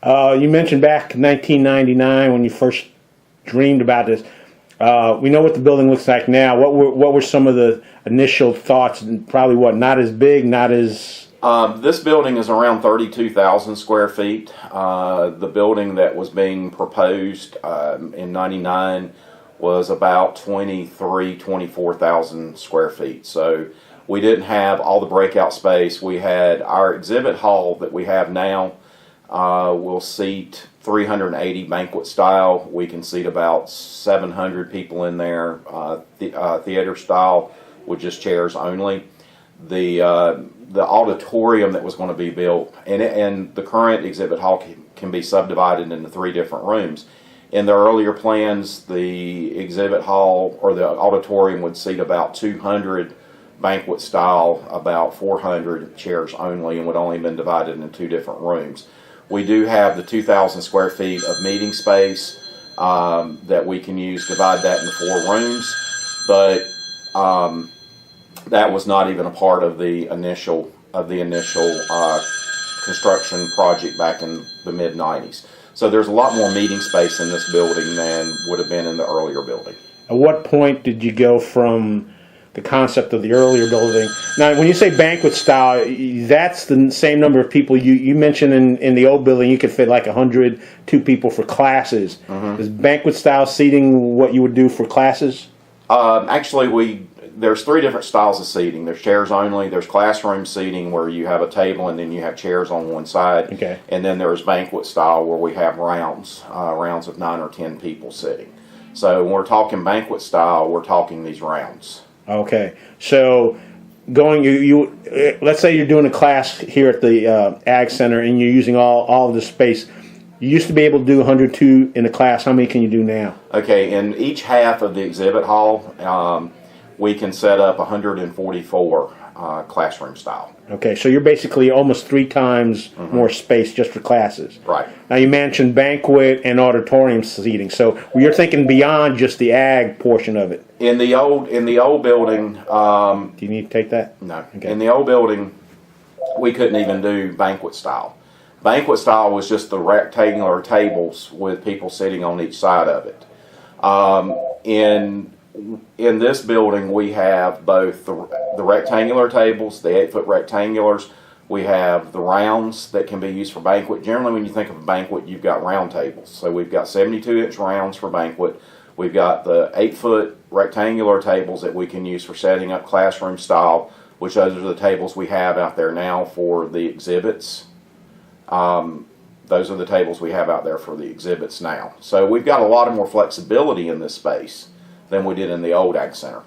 You mentioned back in 1999 when you first dreamed about this. We know what the building looks like now. What were some of the initial thoughts? And probably not as big, not as... This building is around 32,000 square feet. The building that was being proposed in 99 was about 24,000 square feet. So we didn't have all the breakout space. We had our exhibit hall that we have now will seat 380 banquet style. We can seat about 700 people in there. Theater style with just chairs only. The auditorium that was going to be built, and the current exhibit hall can be subdivided into 3 different rooms. In the earlier plans, the exhibit hall or the auditorium would seat about 200 banquet style, about 400 chairs only, and would only have been divided into 2 different rooms. We do have the 2,000 square feet of meeting space that we can use, divide that into 4 rooms, but that was not even a part of the initial construction project back in the mid-90s. So there's a lot more meeting space in this building than would have been in the earlier building. At what point did you go from the concept of the earlier building? Now, when you say banquet style, that's the same number of people you mentioned in the old building. You could fit like 102 people for classes. Mm-hmm. Is banquet style seating what you would do for classes? Actually, there's 3 different styles of seating. There's chairs only, there's classroom seating where you have a table and then you have chairs on one side. Okay. And then there's banquet style where we have rounds of 9 or 10 people sitting. So when we're talking banquet style, we're talking these rounds. Okay. So let's say you're doing a class here at the Ag Center and you're using all of the space. You used to be able to do 102 in a class. How many can you do now? Okay, in each half of the exhibit hall, we can set up 144 classroom style. Okay, so you're basically almost 3 times more space just for classes. Right. Now you mentioned banquet and auditorium seating, so you're thinking beyond just the ag portion of it. In the old building. Do you need to take that? No. Okay. In the old building, we couldn't even do banquet style. Banquet style was just the rectangular tables with people sitting on each side of it. In this building, we have both the rectangular tables, the 8-foot rectangulars. We have the rounds that can be used for banquet. Generally, when you think of a banquet, you've got round tables. So we've got 72-inch rounds for banquet. We've got the 8-foot rectangular tables that we can use for setting up classroom style, which those are the tables we have out there now for the exhibits. Those are the tables we have out there for the exhibits now. So we've got a lot more flexibility in this space than we did in the old Ag Center.